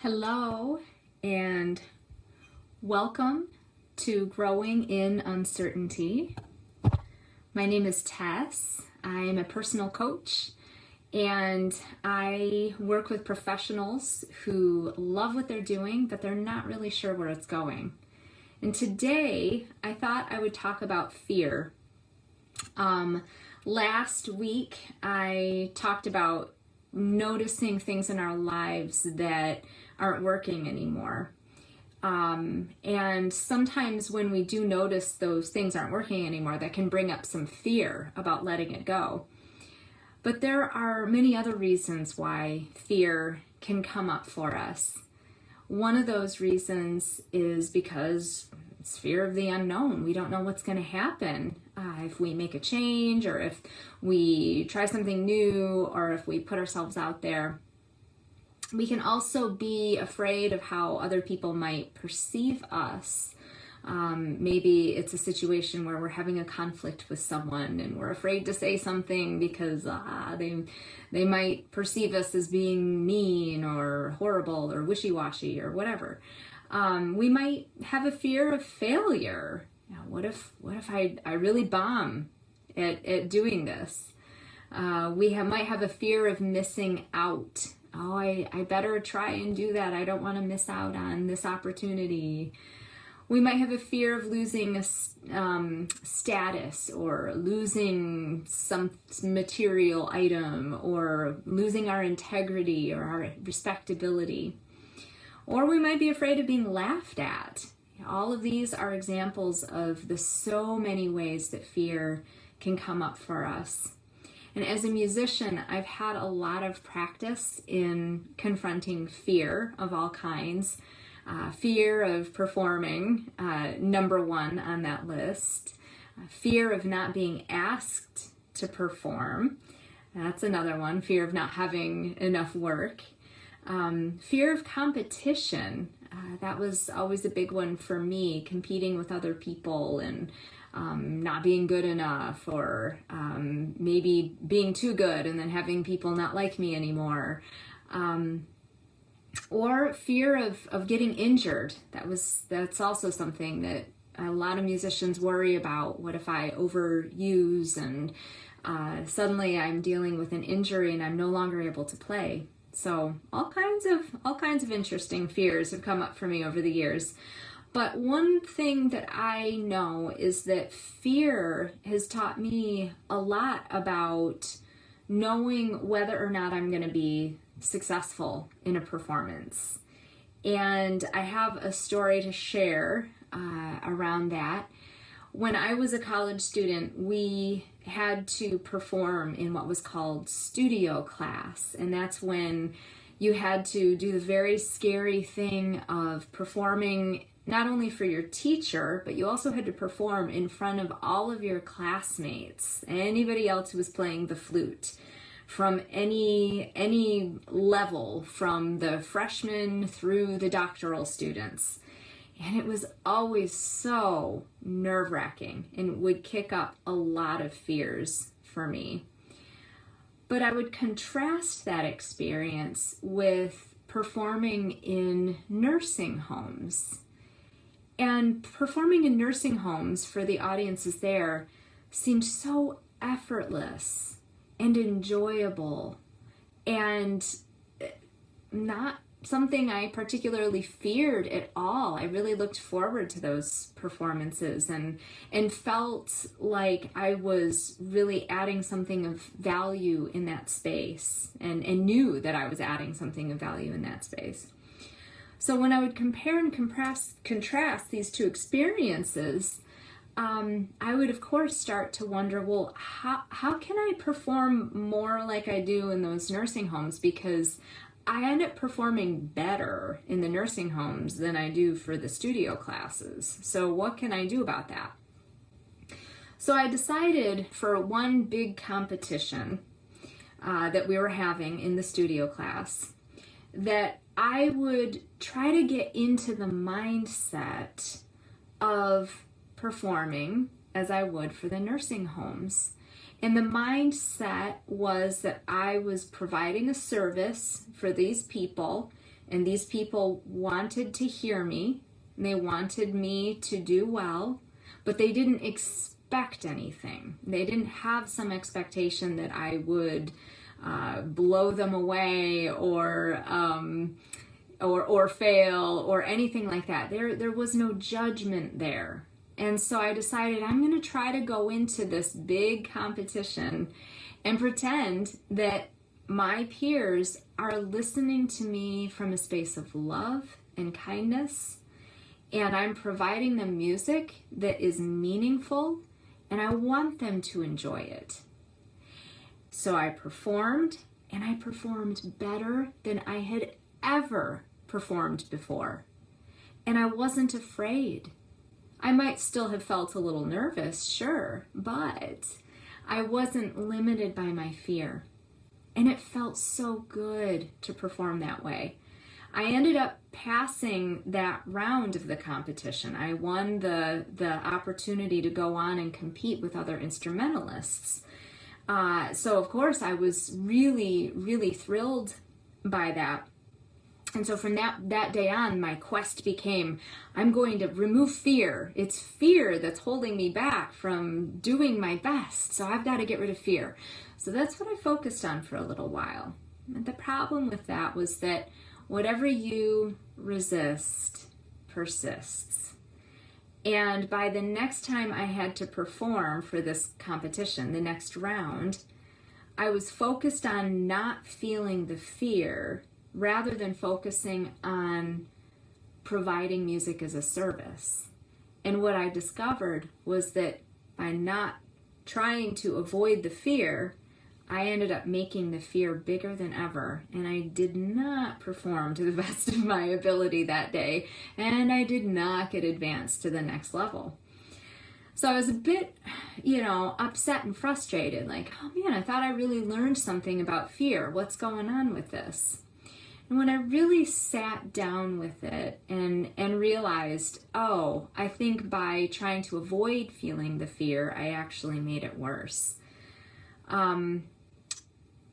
Hello and welcome to Growing in Uncertainty. My name is Tess. I'm a personal coach and I work with professionals who love what they're doing, but they're not really sure where it's going. And today I thought I would talk about fear. Last week I talked about noticing things in our lives that aren't working anymore. And sometimes when we do notice those things aren't working anymore, that can bring up some fear about letting it go. But there are many other reasons why fear can come up for us. One of those reasons is because it's fear of the unknown. We don't know what's going to happen if we make a change, or if we try something new, or if we put ourselves out there. We can also be afraid of how other people might perceive us. Maybe it's a situation where we're having a conflict with someone and we're afraid to say something because they might perceive us as being mean or horrible or wishy-washy or whatever. We might have a fear of failure. What if I really bomb at doing this? Might have a fear of missing out. I better try and do that. I don't want to miss out on this opportunity. We might have a fear of losing a status, or losing some material item, or losing our integrity or our respectability. Or we might be afraid of being laughed at. All of these are examples of the so many ways that fear can come up for us. And as a musician, I've had a lot of practice in confronting fear of all kinds. Fear of performing, number one on that list. Fear of not being asked to perform. That's another one. Fear of not having enough work. Fear of competition. That was always a big one for me, competing with other people and not being good enough, or maybe being too good and then having people not like me anymore. Or fear of getting injured. That's also something that a lot of musicians worry about. What if I overuse and suddenly I'm dealing with an injury and I'm no longer able to play? So all kinds of interesting fears have come up for me over the years. But one thing that I know is that fear has taught me a lot about knowing whether or not I'm going to be successful in a performance. And I have a story to share around that. When I was a college student, we had to perform in what was called studio class. And that's when you had to do the very scary thing of performing not only for your teacher, but you also had to perform in front of all of your classmates, anybody else who was playing the flute, from any level, from the freshmen through the doctoral students. And it was always so nerve-wracking and would kick up a lot of fears for me. But I would contrast that experience with performing in nursing homes. And performing in nursing homes for the audiences there seemed so effortless and enjoyable, and not something I particularly feared at all. I really looked forward to those performances and felt like I was really adding something of value in that space, and knew that I was adding something of value in that space. So when I would compare and contrast these two experiences, I would of course start to wonder, well, how can I perform more like I do in those nursing homes? Because I end up performing better in the nursing homes than I do for the studio classes. So what can I do about that? So I decided for one big competition that we were having in the studio class, that I would try to get into the mindset of performing as I would for the nursing homes. And the mindset was that I was providing a service for these people And these people wanted to hear me. They wanted me to do well, but they didn't expect anything. They didn't have some expectation that I would blow them away or fail or anything like that. There was no judgment there. And so I decided I'm going to try to go into this big competition and pretend that my peers are listening to me from a space of love and kindness, and I'm providing them music that is meaningful, and I want them to enjoy it. So I performed, and I performed better than I had ever performed before. And I wasn't afraid. I might still have felt a little nervous, sure, but I wasn't limited by my fear. And it felt so good to perform that way. I ended up passing that round of the competition. I won the opportunity to go on and compete with other instrumentalists. So of course I was really, really thrilled by that. And so from that day on, my quest became, I'm going to remove fear. It's fear that's holding me back from doing my best. So I've got to get rid of fear. So that's what I focused on for a little while. And the problem with that was that whatever you resist persists. And by the next time I had to perform for this competition, the next round, I was focused on not feeling the fear rather than focusing on providing music as a service. And what I discovered was that by not trying to avoid the fear, I ended up making the fear bigger than ever, and I did not perform to the best of my ability that day, and I did not get advanced to the next level. So I was a bit, upset and frustrated, like, oh man, I thought I really learned something about fear. What's going on with this? And when I really sat down with it and realized, oh, I think by trying to avoid feeling the fear, I actually made it worse.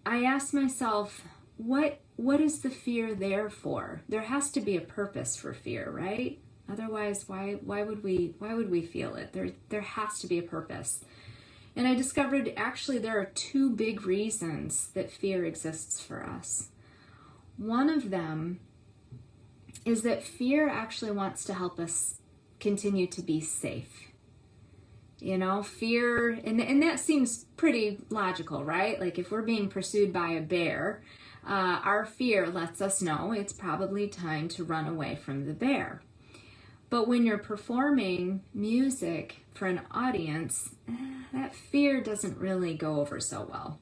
I asked myself, what is the fear there for? There has to be a purpose for fear, right? Otherwise, why would we feel it? There has to be a purpose. And I discovered actually there are two big reasons that fear exists for us. One of them is that fear actually wants to help us continue to be safe. Fear, and that seems pretty logical, right? Like if we're being pursued by a bear, our fear lets us know it's probably time to run away from the bear. But when you're performing music for an audience, that fear doesn't really go over so well.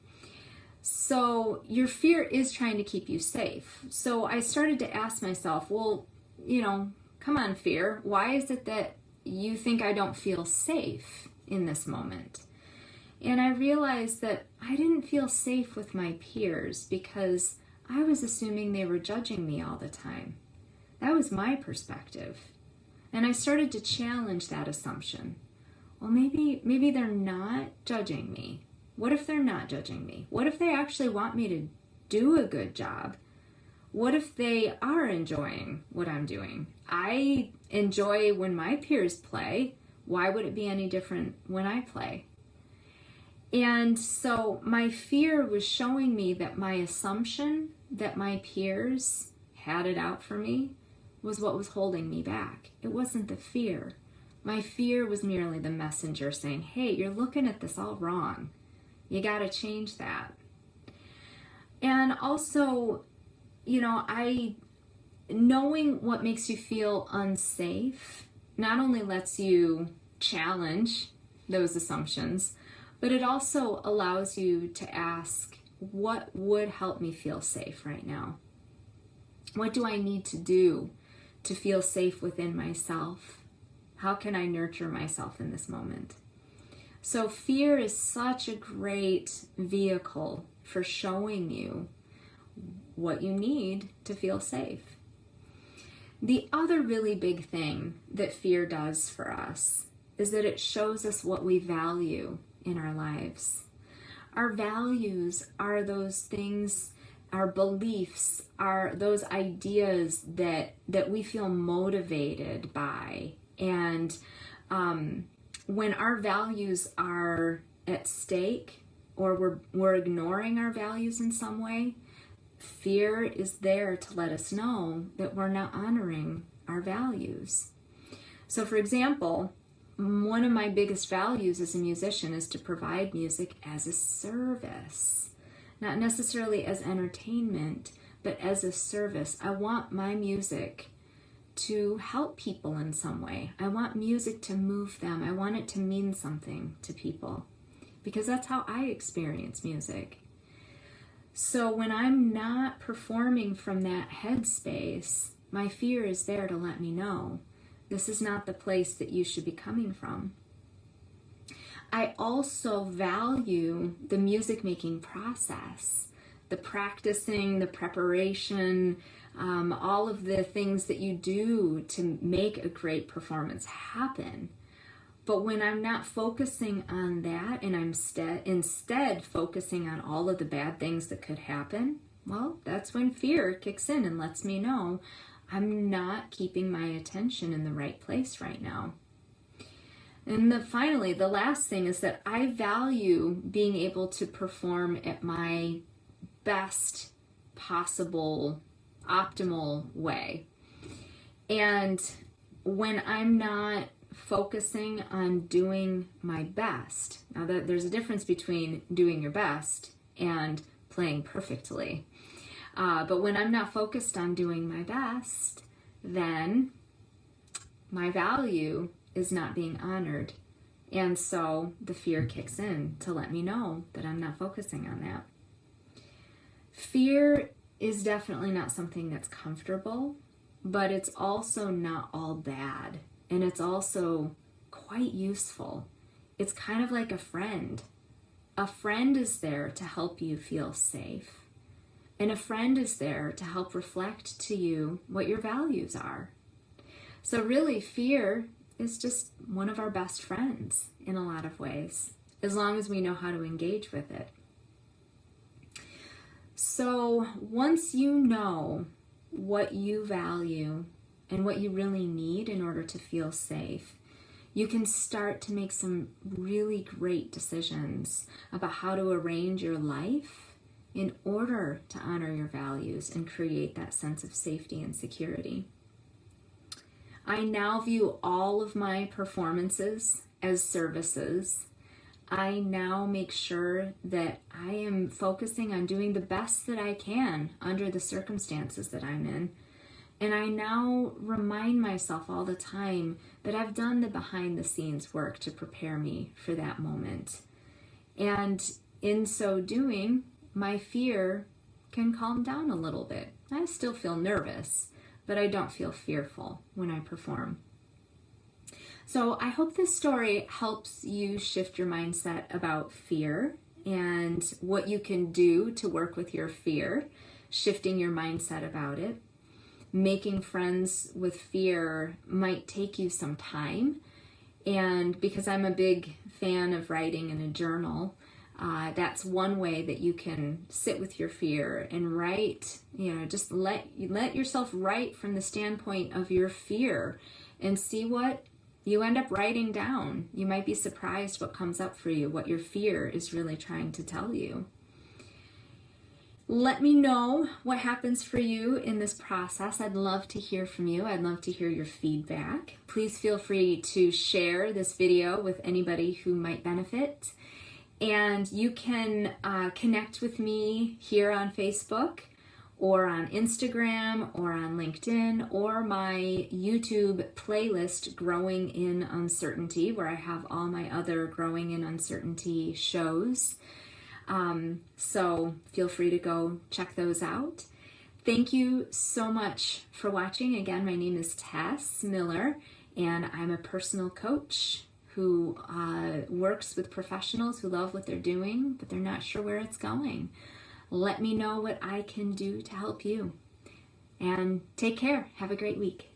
So your fear is trying to keep you safe. So I started to ask myself, well, come on, fear, why is it that you think I don't feel safe in this moment? And I realized that I didn't feel safe with my peers because I was assuming they were judging me all the time. That was my perspective. And I started to challenge that assumption. Well, maybe they're not judging me. What if they're not judging me? What if they actually want me to do a good job? What if they are enjoying what I'm doing? I enjoy when my peers play. Why would it be any different when I play? And so my fear was showing me that my assumption that my peers had it out for me was what was holding me back. It wasn't the fear. My fear was merely the messenger saying, hey, you're looking at this all wrong. You got to change that. And also, knowing what makes you feel unsafe not only lets you challenge those assumptions, but it also allows you to ask, what would help me feel safe right now? What do I need to do to feel safe within myself? How can I nurture myself in this moment? So fear is such a great vehicle for showing you what you need to feel safe. The other really big thing that fear does for us is that it shows us what we value in our lives. Our values are those things our beliefs, are those ideas that we feel motivated by. And when our values are at stake, or we're ignoring our values in some way, fear is there to let us know that we're not honoring our values. So for example, one of my biggest values as a musician is to provide music as a service, not necessarily as entertainment, but as a service. I want my music to help people in some way. I want music to move them. I want it to mean something to people, because that's how I experience music. So when I'm not performing from that headspace, my fear is there to let me know this is not the place that you should be coming from. I also value the music making process, the practicing, the preparation, all of the things that you do to make a great performance happen. But when I'm not focusing on that, and I'm instead focusing on all of the bad things that could happen, well, that's when fear kicks in and lets me know I'm not keeping my attention in the right place right now. And finally, the last thing is that I value being able to perform at my best possible, optimal way. And when I'm not focusing on doing my best, now there's a difference between doing your best and playing perfectly. But when I'm not focused on doing my best, then my value is not being honored. And so the fear kicks in to let me know that I'm not focusing on that. Fear is definitely not something that's comfortable, but it's also not all bad. And it's also quite useful. It's kind of like a friend. A friend is there to help you feel safe. And a friend is there to help reflect to you what your values are. So really, fear is just one of our best friends in a lot of ways, as long as we know how to engage with it. So once you know what you value and what you really need in order to feel safe, you can start to make some really great decisions about how to arrange your life in order to honor your values and create that sense of safety and security. I now view all of my performances as services. I now make sure that I am focusing on doing the best that I can under the circumstances that I'm in. And I now remind myself all the time that I've done the behind the scenes work to prepare me for that moment. And in so doing, my fear can calm down a little bit. I still feel nervous, but I don't feel fearful when I perform. So I hope this story helps you shift your mindset about fear and what you can do to work with your fear, shifting your mindset about it. Making friends with fear might take you some time, and because I'm a big fan of writing in a journal, that's one way that you can sit with your fear and write, just let yourself write from the standpoint of your fear and see what you end up writing down. You might be surprised what comes up for you, what your fear is really trying to tell you. Let me know what happens for you in this process. I'd love to hear from you. I'd love to hear your feedback. Please feel free to share this video with anybody who might benefit. And you can connect with me here on Facebook or on Instagram or on LinkedIn or my YouTube playlist, Growing in Uncertainty, where I have all my other Growing in Uncertainty shows. So feel free to go check those out. Thank you so much for watching. Again, my name is Tess Miller, and I'm a personal coach who works with professionals who love what they're doing, but they're not sure where it's going. Let me know what I can do to help you. And take care. Have a great week.